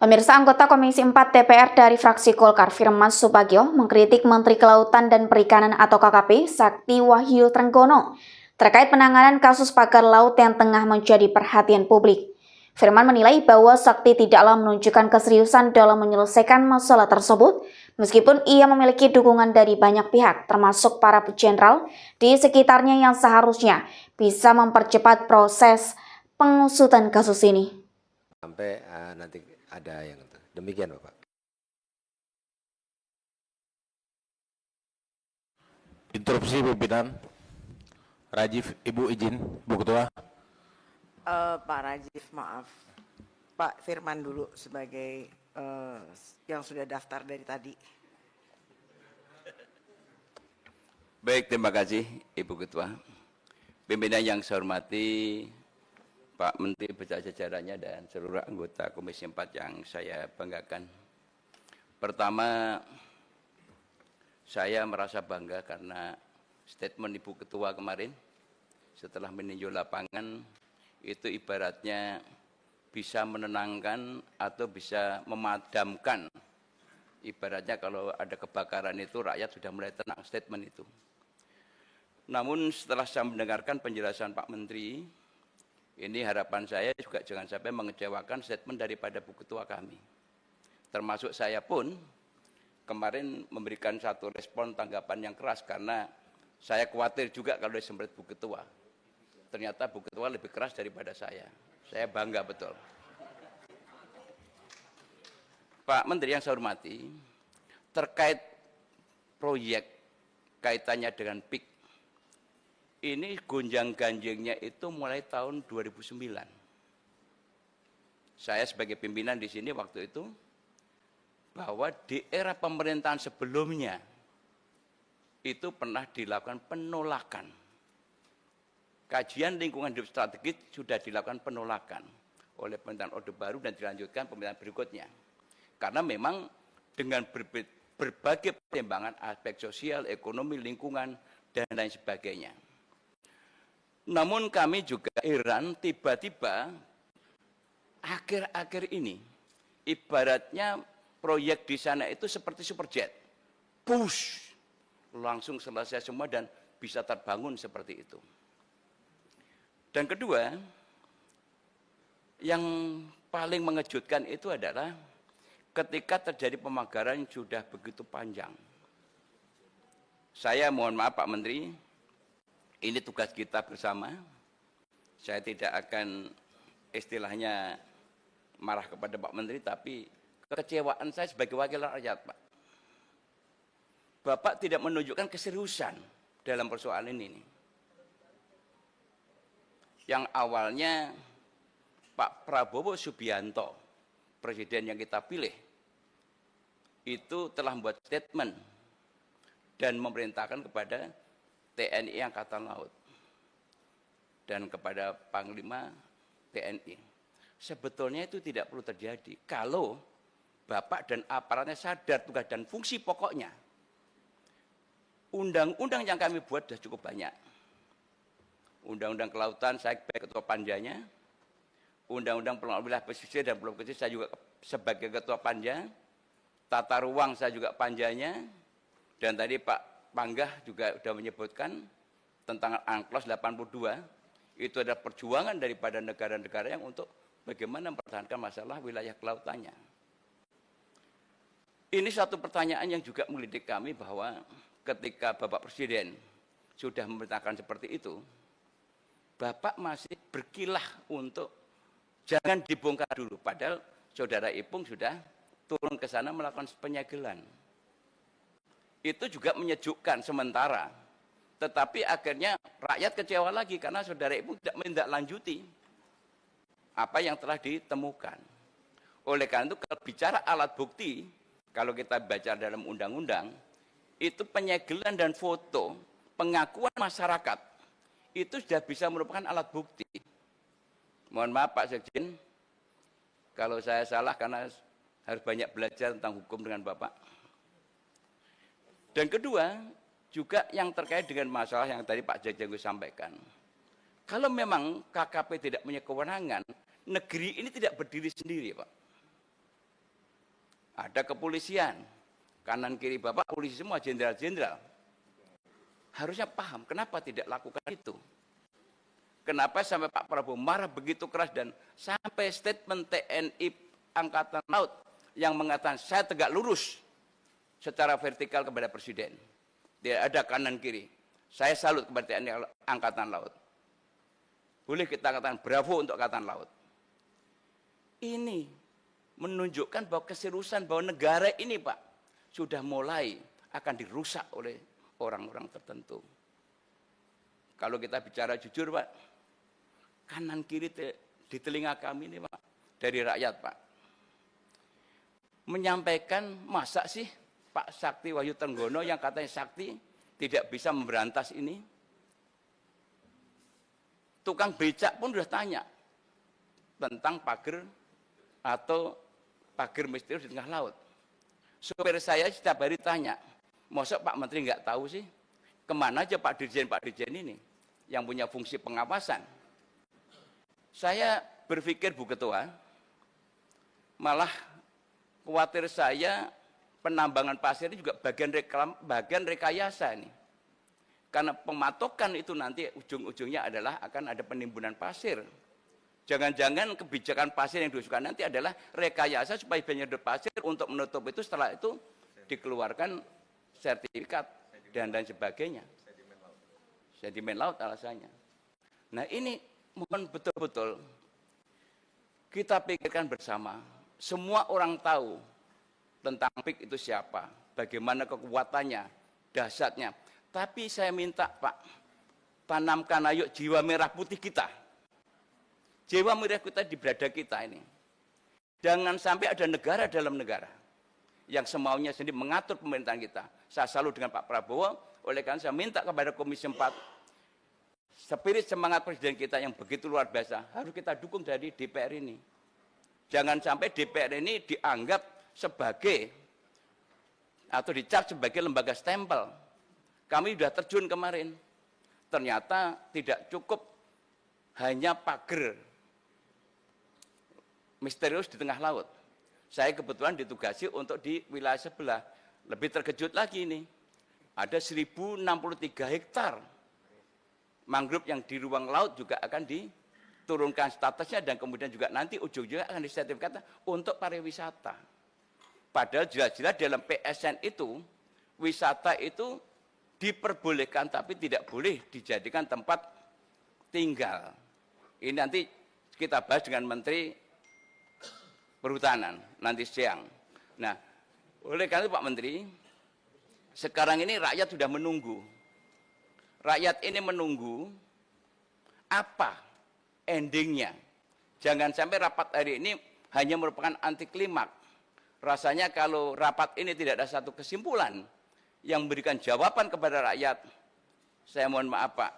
Pemirsa, anggota Komisi 4 DPR dari fraksi Golkar Firman Subagio mengkritik Menteri Kelautan dan Perikanan atau KKP Sakti Wahyu Trenggono terkait penanganan kasus pagar laut yang tengah menjadi perhatian publik. Firman menilai bahwa Sakti tidaklah menunjukkan keseriusan dalam menyelesaikan masalah tersebut, meskipun ia memiliki dukungan dari banyak pihak, termasuk para jenderal di sekitarnya yang seharusnya bisa mempercepat proses pengusutan kasus ini. Sampai nanti ada yang demikian, Bapak. Interupsi pimpinan. Rajif, Ibu izin, Bu Ketua. Pak Rajif, maaf. Pak Firman dulu sebagai yang sudah daftar dari tadi. Baik, terima kasih Ibu Ketua. Pimpinan yang saya hormati, Pak Menteri beserta jajarannya dan seluruh anggota Komisi 4 yang saya banggakan. Pertama, saya merasa bangga karena statement Ibu Ketua kemarin setelah meninjau lapangan itu ibaratnya bisa menenangkan atau bisa memadamkan. Ibaratnya kalau ada kebakaran itu rakyat sudah mulai tenang, statement itu. Namun setelah saya mendengarkan penjelasan Pak Menteri, ini harapan saya juga jangan sampai mengecewakan statement daripada Bu Ketua kami. Termasuk saya pun kemarin memberikan satu respon tanggapan yang keras karena saya khawatir juga kalau disemprit Bu Ketua. Ternyata Bu Ketua lebih keras daripada saya. Saya bangga betul. Pak Menteri yang saya hormati, terkait proyek kaitannya dengan PIK, ini gonjang-ganjingnya itu mulai tahun 2009. Saya sebagai pimpinan di sini waktu itu, bahwa di era pemerintahan sebelumnya, itu pernah dilakukan penolakan. Kajian lingkungan hidup strategis sudah dilakukan penolakan oleh pemerintahan Orde Baru dan dilanjutkan pemerintahan berikutnya. Karena memang dengan berbagai pertimbangan aspek sosial, ekonomi, lingkungan, dan lain sebagainya. Namun kami juga heran tiba-tiba akhir-akhir ini ibaratnya proyek di sana itu seperti superjet. Push, langsung selesai semua dan bisa terbangun seperti itu. Dan kedua, yang paling mengejutkan itu adalah ketika terjadi pemagaran yang sudah begitu panjang. Saya mohon maaf Pak Menteri, ini tugas kita bersama. Saya tidak akan istilahnya marah kepada Pak Menteri, tapi kekecewaan saya sebagai wakil rakyat, Pak. Bapak tidak menunjukkan keseriusan dalam persoalan ini. Yang awalnya Pak Prabowo Subianto, presiden yang kita pilih, itu telah membuat statement dan memerintahkan kepada TNI Angkatan Laut dan kepada Panglima TNI. Sebetulnya itu tidak perlu terjadi kalau Bapak dan aparatnya sadar tugas dan fungsi pokoknya. Undang-undang yang kami buat sudah cukup banyak. Undang-undang kelautan saya sebagai ketua panjanya, undang-undang pengelolaan wilayah pesisir dan pulau kecil saya juga sebagai ketua panja, tata ruang saya juga panjanya, dan tadi Pak Panggah juga sudah menyebutkan tentang UNCLOS 82, itu adalah perjuangan daripada negara-negara yang untuk bagaimana mempertahankan masalah wilayah kelautannya. Ini satu pertanyaan yang juga menggelitik kami bahwa ketika Bapak Presiden sudah memerintahkan seperti itu, Bapak masih berkilah untuk jangan dibongkar dulu. Padahal Saudara Ipung sudah turun ke sana melakukan penyegelan. Itu juga menyejukkan sementara. Tetapi akhirnya rakyat kecewa lagi karena Saudara Ipung tidak menindaklanjuti apa yang telah ditemukan. Oleh karena itu kalau bicara alat bukti, kalau kita baca dalam undang-undang, itu penyegelan dan foto, pengakuan masyarakat, itu sudah bisa merupakan alat bukti. Mohon maaf Pak Sekjen, kalau saya salah karena harus banyak belajar tentang hukum dengan Bapak. Dan kedua, juga yang terkait dengan masalah yang tadi Pak Jajanggu sampaikan. Kalau memang KKP tidak punya kewenangan, negeri ini tidak berdiri sendiri, Pak. ada kepolisian, kanan kiri Bapak polisi semua, jenderal-jenderal. Harusnya paham kenapa tidak lakukan itu. Kenapa sampai Pak Prabowo marah begitu keras dan sampai statement TNI Angkatan Laut yang mengatakan saya tegak lurus secara vertikal kepada Presiden. Tidak ada kanan kiri. Saya salut kepada TNI Angkatan Laut. Boleh kita katakan bravo untuk Angkatan Laut. Ini menunjukkan bahwa keseriusan bahwa negara ini Pak sudah mulai akan dirusak oleh orang-orang tertentu. Kalau kita bicara jujur Pak, kanan kiri di telinga kami ini Pak, dari rakyat Pak. Menyampaikan masa sih Pak Sakti Wahyu Trenggono yang katanya Sakti tidak bisa memberantas ini. Tukang becak pun sudah tanya tentang pagar atau pagar misterius di tengah laut. Supir saya setiap hari tanya, mosok Pak Menteri nggak tahu sih, kemana aja Pak Dirjen ini yang punya fungsi pengawasan. Saya berpikir Bu Ketua, malah khawatir saya penambangan pasir ini juga bagian rekayasa nih. Karena pematokan itu nanti ujung-ujungnya adalah akan ada penimbunan pasir. Jangan-jangan kebijakan pasir yang diusulkan nanti adalah rekayasa supaya penyedot pasir untuk menutup itu, setelah itu dikeluarkan sertifikat dan sebagainya. Sedimen laut alasannya. Nah ini mohon betul-betul kita pikirkan bersama. Semua orang tahu tentang PIK itu siapa, bagaimana kekuatannya, dahsyatnya. Tapi saya minta Pak, tanamkan ayo jiwa merah putih kita. Jiwa merah kita di berada kita ini. Jangan sampai ada negara dalam negara yang semaunya sendiri mengatur pemerintahan kita. Saya salut dengan Pak Prabowo, oleh karena saya minta kepada Komisi 4, spirit semangat Presiden kita yang begitu luar biasa, harus kita dukung dari DPR ini. Jangan sampai DPR ini dianggap sebagai, atau dicap sebagai lembaga stempel. Kami sudah terjun kemarin, ternyata tidak cukup hanya pagar misterius di tengah laut. Saya kebetulan ditugasi untuk di wilayah sebelah. Lebih terkejut lagi ini. Ada 1063 hektar mangrove yang di ruang laut juga akan diturunkan statusnya dan kemudian juga nanti ujung-ujungnya akan disertifikatkan untuk pariwisata. Padahal jelas-jelas dalam PSN itu, wisata itu diperbolehkan tapi tidak boleh dijadikan tempat tinggal. Ini nanti kita bahas dengan Menteri Perhutanan nanti siang. Nah, oleh karena itu Pak Menteri, sekarang ini rakyat sudah menunggu. Rakyat ini menunggu apa endingnya. Jangan sampai rapat hari ini hanya merupakan anti klimaks. Rasanya kalau rapat ini tidak ada satu kesimpulan yang memberikan jawaban kepada rakyat, saya mohon maaf Pak,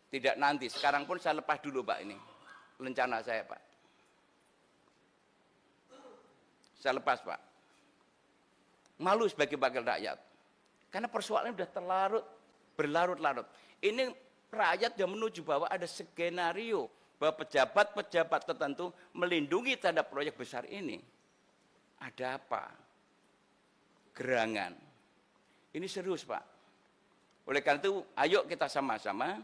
tidak nanti, sekarang pun saya lepas dulu Pak ini, rencana saya Pak. Saya lepas Pak. Malu sebagai wakil rakyat. Karena persoalannya sudah berlarut-larut. Ini rakyat yang menuju bahwa ada skenario bahwa pejabat-pejabat tertentu melindungi terhadap proyek besar ini. Ada apa? Gerangan. Ini serius Pak. Oleh karena itu, ayo kita sama-sama,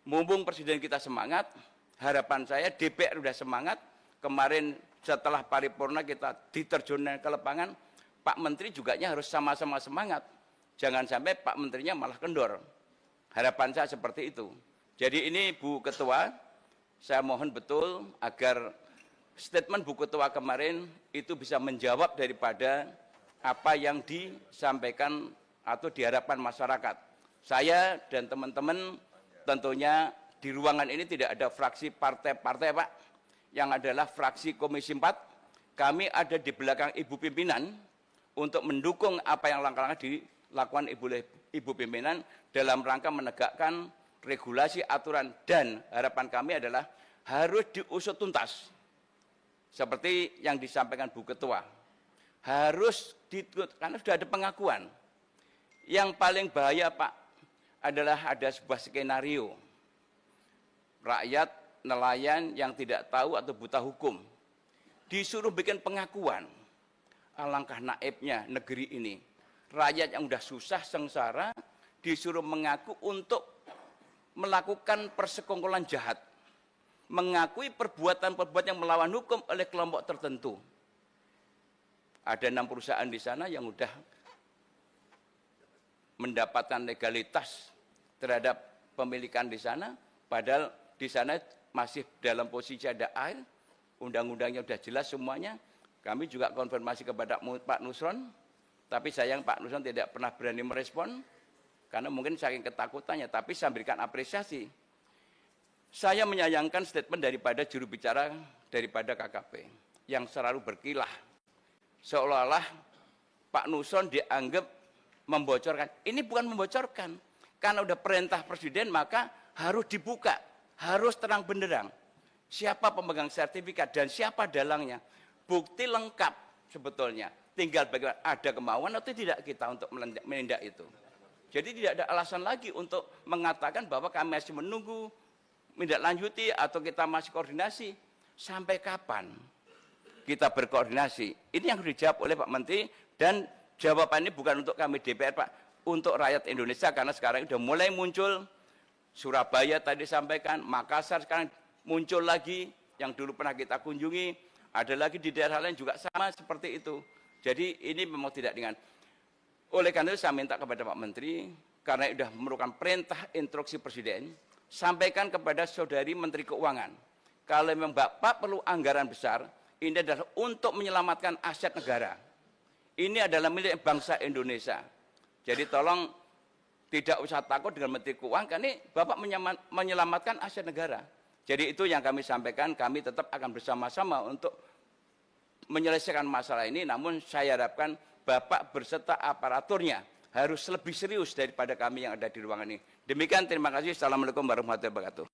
mumpung Presiden kita semangat, harapan saya DPR sudah semangat, kemarin setelah paripurna kita diterjunkan ke lapangan, Pak Menteri juga harus sama-sama semangat. Jangan sampai Pak Menterinya malah kendor. Harapan saya seperti itu. Jadi ini Bu Ketua, saya mohon betul agar statement Bu Ketua kemarin itu bisa menjawab daripada apa yang disampaikan atau diharapkan masyarakat. Saya dan teman-teman tentunya di ruangan ini tidak ada fraksi partai-partai Pak, yang adalah fraksi Komisi 4. Kami ada di belakang Ibu Pimpinan untuk mendukung apa yang langkah-langkah dilakukan Ibu Pimpinan dalam rangka menegakkan regulasi, aturan, dan harapan kami adalah harus diusut tuntas. Seperti yang disampaikan Bu Ketua. Harus karena sudah ada pengakuan. Yang paling bahaya Pak adalah ada sebuah skenario. Rakyat, nelayan yang tidak tahu atau buta hukum disuruh bikin pengakuan alangkah naibnya negeri ini. Rakyat yang udah susah, sengsara, disuruh mengaku untuk melakukan persekongkolan jahat. Mengakui perbuatan-perbuatan yang melawan hukum oleh kelompok tertentu. Ada 6 perusahaan di sana yang udah mendapatkan legalitas terhadap pemilikan di sana, padahal di sana masih dalam posisi ada air, undang-undangnya sudah jelas semuanya. Kami juga konfirmasi kepada Pak Nusron, tapi sayang Pak Nusron tidak pernah berani merespon, karena mungkin saking ketakutannya, tapi saya berikan apresiasi. Saya menyayangkan statement daripada juru bicara daripada KKP, yang selalu berkilah, seolah-olah Pak Nusron dianggap membocorkan. Ini bukan membocorkan, karena udah perintah Presiden maka harus dibuka, harus terang benderang. Siapa pemegang sertifikat dan siapa dalangnya. Bukti lengkap sebetulnya. Tinggal bagaimana ada kemauan atau tidak kita untuk menindak itu. Jadi tidak ada alasan lagi untuk mengatakan bahwa kami masih menunggu, menindaklanjuti atau kita masih koordinasi. Sampai kapan kita berkoordinasi? Ini yang harus dijawab oleh Pak Menteri, dan jawabannya bukan untuk kami DPR Pak, untuk rakyat Indonesia, karena sekarang sudah mulai muncul. Surabaya tadi sampaikan, Makassar sekarang muncul lagi, yang dulu pernah kita kunjungi, ada lagi di daerah lain juga sama seperti itu. Jadi ini memang tidak ringan. Oleh karena itu saya minta kepada Pak Menteri, karena sudah memerlukan perintah instruksi Presiden, sampaikan kepada Saudari Menteri Keuangan, kalau memang Bapak perlu anggaran besar, ini adalah untuk menyelamatkan aset negara. Ini adalah milik bangsa Indonesia. Jadi tolong tidak usah takut dengan Menteri Keuangan, karena ini Bapak menyelamatkan aset negara. Jadi itu yang kami sampaikan, kami tetap akan bersama-sama untuk menyelesaikan masalah ini, namun saya harapkan Bapak berserta aparaturnya harus lebih serius daripada kami yang ada di ruangan ini. Demikian, terima kasih. Assalamualaikum warahmatullahi wabarakatuh.